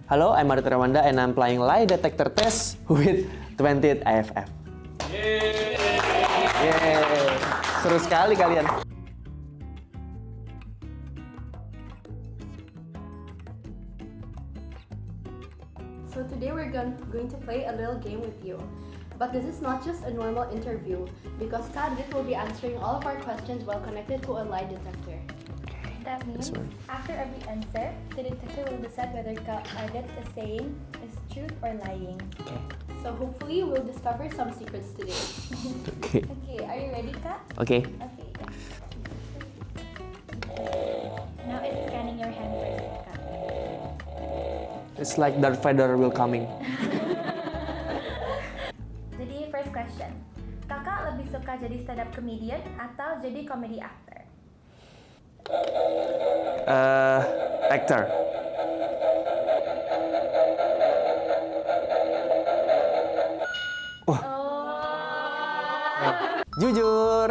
Hello, I'm Marita Rawanda and I'm playing lie detector test with 20th AFF. Yeay. Seru sekali kalian. So today we're going to play a little game with you. But this is not just a normal interview because Kak Adit will be answering all of our questions while connected to a lie detector. That means after every answer, the detector will decide whether Kak Adit is saying is truth or lying. Okay. So hopefully we'll discover some secrets today. Okay. Okay, are you ready, Kak? Okay. Okay, yeah. Now it's scanning your hand first, Kak. It's like Darth Vader will coming. Jadi first question, Kakak lebih suka jadi stand up comedian atau jadi comedy actor? Actor. Oh. Jujur.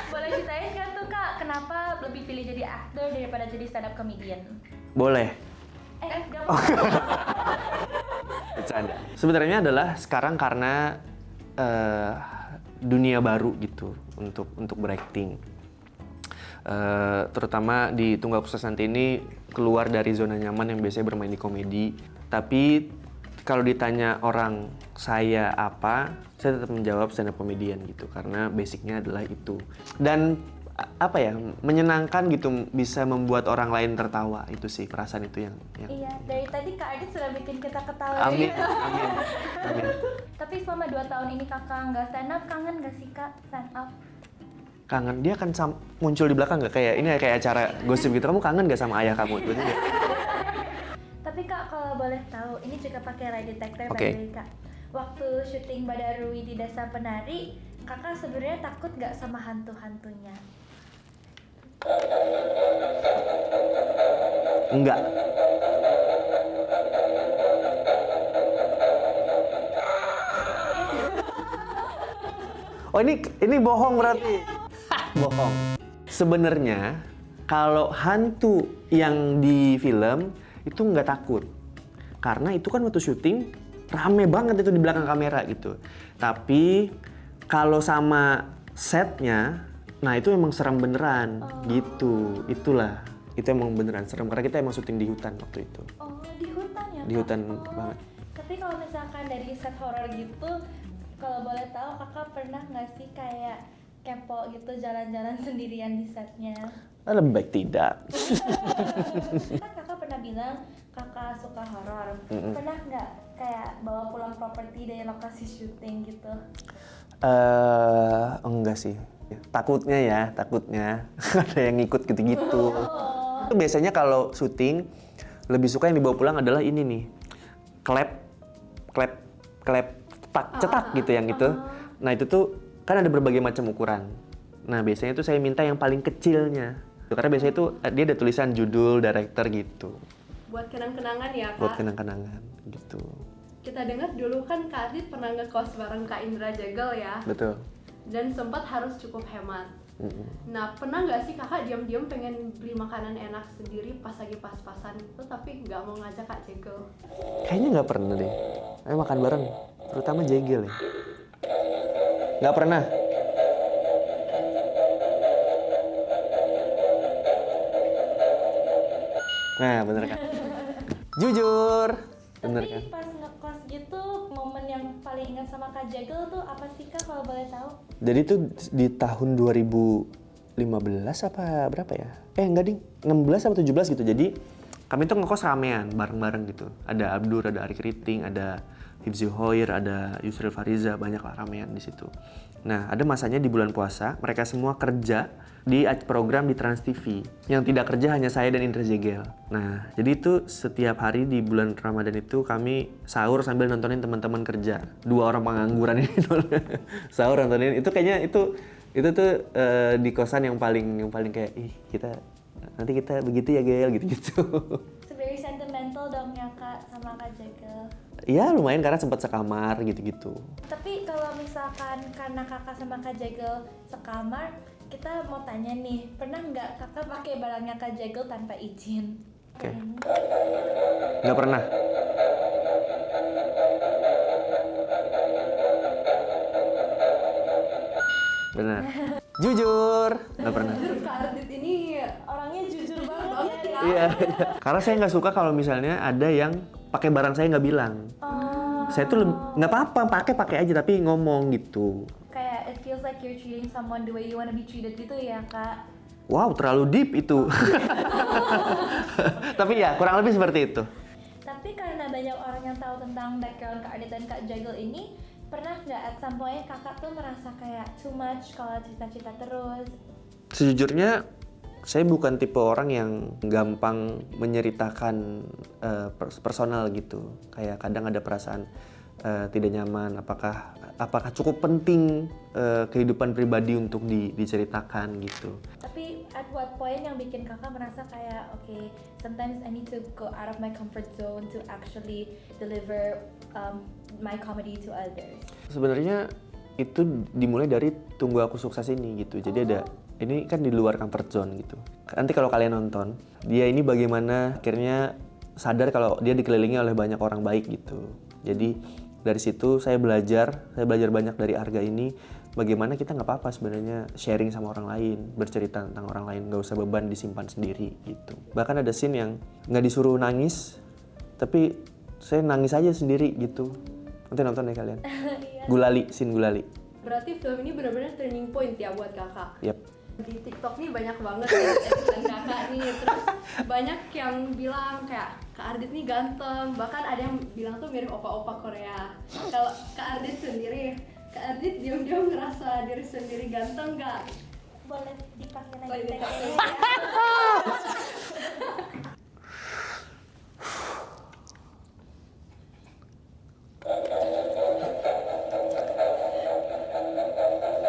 Boleh ceritain nggak tuh Kak, kenapa lebih pilih jadi aktor daripada jadi stand up comedian? Boleh. Nggak apa-apa. Bercanda. Sebenarnya adalah sekarang karena dunia baru gitu untuk berakting. Terutama di Tunggal Sukses Nanti ini keluar dari zona nyaman yang biasanya bermain di komedi. Tapi kalau ditanya orang saya apa, saya tetap menjawab stand up comedian gitu karena basicnya adalah itu. Dan apa ya, menyenangkan gitu, bisa membuat orang lain tertawa. Itu sih perasaan itu yang Iya, dari tadi Kak Adit sudah bikin kita ketawa. Amin. Gitu. Amin. Tapi selama 2 tahun ini Kakak nggak stand up, kangen nggak sih Kak stand up? Kangen, dia akan muncul di belakang nggak? Kayak ini kayak acara gosip gitu. Kamu kangen nggak sama ayah kamu? Betul nggak? Tapi Kak, kalau boleh tahu, ini juga pakai lie detector by Oke. the way, Kak. Waktu syuting Badarui di Desa Penari, Kakak sebenarnya takut nggak sama hantu-hantunya? Enggak. Oh ini bohong berarti. Bohong. Sebenarnya kalau hantu yang di film itu nggak takut. Karena itu kan waktu syuting rame banget itu di belakang kamera gitu. Tapi kalau sama setnya, nah itu emang serem beneran gitu. Itulah, itu emang beneran serem karena kita emang syuting di hutan waktu itu. Oh, di hutan ya? Di Kak? hutan Oh. banget. Tapi kalau misalkan dari set horor gitu, kalau boleh tahu Kakak pernah nggak sih kayak kepo gitu jalan-jalan sendirian di setnya? Lebih baik tidak. Kan Kakak pernah bilang Kakak suka horor. Pernah nggak kayak bawa pulang properti dari lokasi syuting gitu? Enggak sih. Takutnya ada yang ngikut gitu-gitu. Itu biasanya kalau syuting lebih suka yang dibawa pulang adalah ini nih. Klep cetak gitu yang itu. Nah, itu tuh kan ada berbagai macam ukuran. Nah, biasanya tuh saya minta yang paling kecilnya. Karena biasanya tuh dia ada tulisan judul, director gitu. Buat kenang-kenangan ya Kak. Buat kenang-kenangan gitu. Kita dengar dulu kan Kak Adit pernah ngekos bareng Kak Indra Jegel ya. Betul. Dan sempat harus cukup hemat. Nah, pernah nggak sih kakak diam-diam pengen beli makanan enak sendiri pas lagi pas-pasan itu tapi nggak mau ngajak Kak Jegel? Kayaknya nggak pernah deh. Ayo makan bareng, terutama Jegel ya. Nggak pernah. Nah, bener kan? Jujur, bener Tapi kan? pas ngekos gitu, momen yang paling ingat sama Kak Jegel tuh apa sih Kak kalau boleh tahu? Jadi tuh di tahun 2015 apa berapa ya? Enggak ding, 16 atau 17 gitu. Jadi kami tuh ngekos ramean, bareng-bareng gitu. Ada Abdur, ada Ari Keriting, ada Hibzi Hoir, ada Yusril Fariza, banyak lah ramean di situ. Nah, ada masanya di bulan puasa, mereka semua kerja di program di Trans TV. Yang tidak kerja hanya saya dan Indra Jegel. Nah, jadi itu setiap hari di bulan Ramadan itu kami sahur sambil nontonin teman-teman kerja. 2 orang pengangguran ini sahur nontonin. Itu kayaknya itu tuh di kosan yang paling kayak nanti kita begitu ya Gel gitu-gitu. So very sentimental dong ya Kak sama Kak Jegel. Ya lumayan karena sempat sekamar gitu-gitu. Tapi kalau misalkan karena Kakak sama Kak Jegel sekamar, kita mau tanya nih, pernah nggak Kakak pakai barangnya Kak Jegel tanpa izin? Oke. Nggak pernah. Benar. Jujur, nggak pernah. Kak Ardit ini Orangnya jujur banget ya. Iya. Karena saya nggak suka kalau misalnya ada yang pakai barang saya nggak bilang. Saya tuh nggak apa-apa, pakai aja tapi ngomong gitu. Kayak it feels like you're treating someone the way you wanna be treated gitu ya Kak. Wow, terlalu deep itu. Tapi ya kurang lebih seperti itu. Tapi karena banyak orang yang tahu tentang background Kak Ardit dan Kak Jagel ini, pernah nggak at some point kakak tuh merasa kayak too much kalau cerita-cerita terus? Sejujurnya saya bukan tipe orang yang gampang menceritakan personal gitu. Kayak kadang ada perasaan tidak nyaman. Apakah cukup penting kehidupan pribadi untuk diceritakan gitu. Tapi at what point yang bikin kakak merasa kayak okay, sometimes I need to go out of my comfort zone to actually deliver my comedy to others? Sebenarnya itu dimulai dari Tunggu Aku Sukses ini gitu. Jadi ada ini kan di luar comfort zone gitu. Nanti kalau kalian nonton, dia ini bagaimana akhirnya sadar kalau dia dikelilingi oleh banyak orang baik gitu. Jadi dari situ saya belajar banyak dari Arga ini. Bagaimana kita nggak apa-apa sebenarnya sharing sama orang lain, bercerita tentang orang lain, nggak usah beban disimpan sendiri gitu. Bahkan ada scene yang nggak disuruh nangis, tapi saya nangis aja sendiri gitu. Nanti nonton deh kalian. Gulali, scene Gulali. berarti film ini benar-benar turning point ya buat kakak. Yap. Di TikTok nih banyak banget ya editan kakak nih, terus banyak yang bilang kayak Kak Ardit nih ganteng, bahkan ada yang bilang tuh mirip opa-opa Korea. Kalau Kak Ardit sendiri, Kak Ardit diam-diam ngerasa diri sendiri ganteng nggak? Boleh dipakai Boleh lagi dipakai.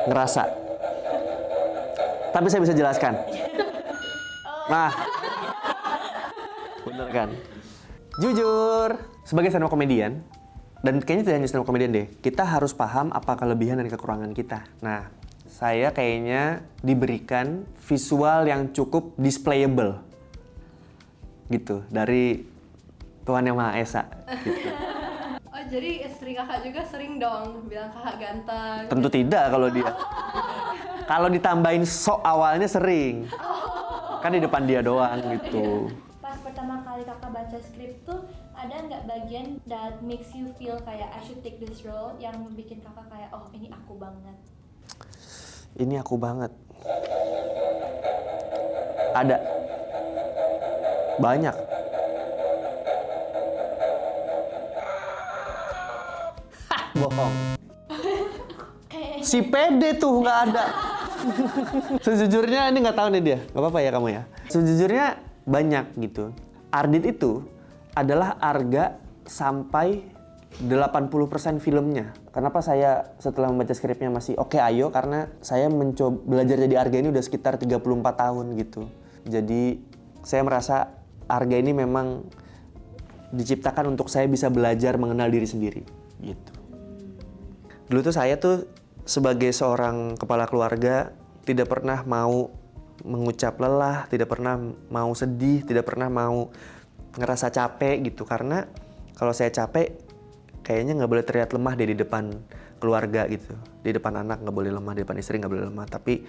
Ngerasa. Tapi saya bisa jelaskan. Nah, bener kan? Jujur, sebagai stand up comedian, dan kayaknya tidak hanya stand up comedian deh, kita harus paham apa kelebihan dan kekurangan kita. Nah, saya kayaknya diberikan visual yang cukup displayable, gitu, dari Tuhan Yang Maha Esa. Gitu. Oh jadi istri kakak juga sering dong bilang kakak ganteng. Tentu tidak kalau dia. Kalau ditambahin sok awalnya sering. Kan di depan dia doang gitu. Pas pertama kali kakak baca skrip tuh ada nggak bagian that makes you feel kayak I should take this role yang bikin kakak kayak oh ini aku banget? Ini aku banget. Ada. Banyak. Hah, bohong. Si pede tuh nggak ada. Sejujurnya ini nggak tahu nih dia. Nggak apa-apa ya kamu ya. Sejujurnya banyak gitu. Ardit itu adalah Arga sampai 80% filmnya. Kenapa saya setelah membaca skripnya masih oke ayo? Karena saya mencoba belajar jadi Arga ini udah sekitar 34 tahun gitu. Jadi saya merasa Arga ini memang diciptakan untuk saya bisa belajar mengenal diri sendiri gitu. Dulu tuh saya tuh sebagai seorang kepala keluarga tidak pernah mau mengucap lelah, tidak pernah mau sedih, tidak pernah mau ngerasa capek gitu. Karena kalau saya capek, kayaknya nggak boleh terlihat lemah deh di depan keluarga gitu. Di depan anak nggak boleh lemah, di depan istri nggak boleh lemah. Tapi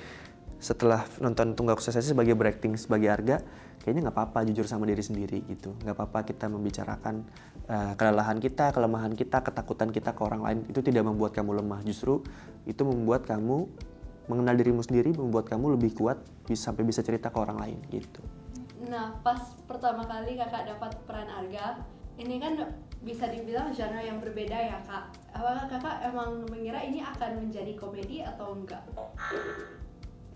setelah nonton Tunggu Aku Sukses sebagai berakting sebagai Arga, kayaknya nggak apa-apa jujur sama diri sendiri gitu. Nggak apa-apa kita membicarakan kelelahan kita, kelemahan kita, ketakutan kita ke orang lain. Itu tidak membuat kamu lemah. Justru itu membuat kamu mengenal dirimu sendiri, membuat kamu lebih kuat sampai bisa cerita ke orang lain gitu. Nah pas pertama kali kakak dapat peran Arga, ini kan bisa dibilang genre yang berbeda ya kak. Apakah kakak emang mengira ini akan menjadi komedi atau enggak?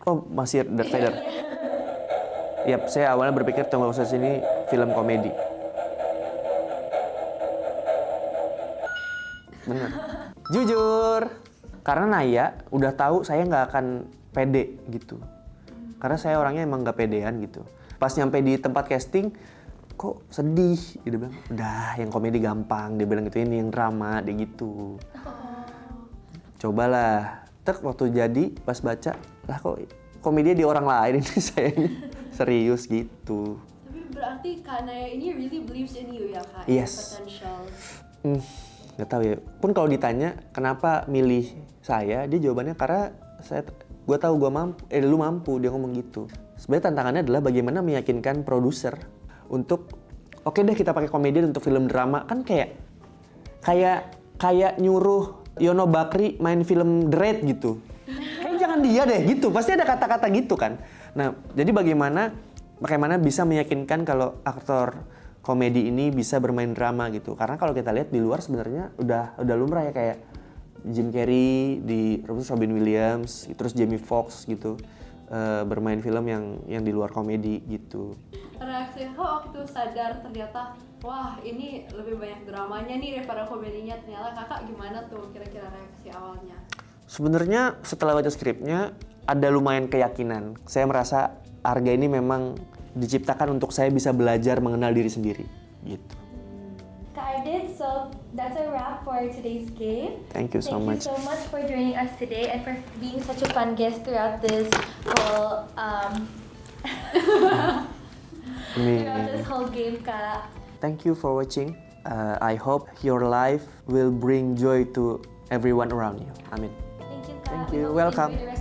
Oh masih Darth Vader. Yap, saya awalnya berpikir Tunggu Aku Sukses ini film komedi. Bener. Jujur, karena Naya udah tahu saya nggak akan pede gitu. Karena saya orangnya emang nggak pedean gitu. Pas nyampe di tempat casting, kok sedih? Dia bilang, udah yang komedi gampang. Dia bilang gitu, ini yang drama, dia gitu. Cobalah. Tek waktu jadi, pas baca, lah kok komedinya di orang lain ini saya serius gitu. Tapi berarti Kak Naya ini really believes in you ya Kak? Yes. Potential. Nggak tahu ya. Pun kalau ditanya kenapa milih saya, dia jawabannya karena gue tahu lu mampu, dia ngomong gitu. Sebenarnya tantangannya adalah bagaimana meyakinkan produser untuk oke deh kita pakai komedian untuk film drama. Kan kayak nyuruh Yono Bakri main film The Raid gitu. Jangan dia deh gitu. Pasti ada kata-kata gitu kan. Nah, jadi bagaimana bisa meyakinkan kalau aktor komedi ini bisa bermain drama gitu. Karena kalau kita lihat di luar sebenarnya udah lumrah ya, kayak Jim Carrey, terus Robin Williams, terus Jamie Foxx gitu. Bermain film yang di luar komedi gitu. Reaksi Kakak waktu sadar ternyata wah ini lebih banyak dramanya nih daripada komedinya, ternyata Kakak gimana tuh kira-kira reaksi awalnya? Sebenarnya setelah baca skripnya ada lumayan keyakinan. Saya merasa Arga ini memang diciptakan untuk saya bisa belajar mengenal diri sendiri gitu. Kak Ardit, so that's a wrap for today's game. Thank you so much. Thank you so much for joining us today and for being such a fun guest throughout this whole game, Kak. Thank you for watching. I hope your life will bring joy to everyone around you. Amin. Thank you, Kak. Thank We you. hope Welcome. enjoy the rest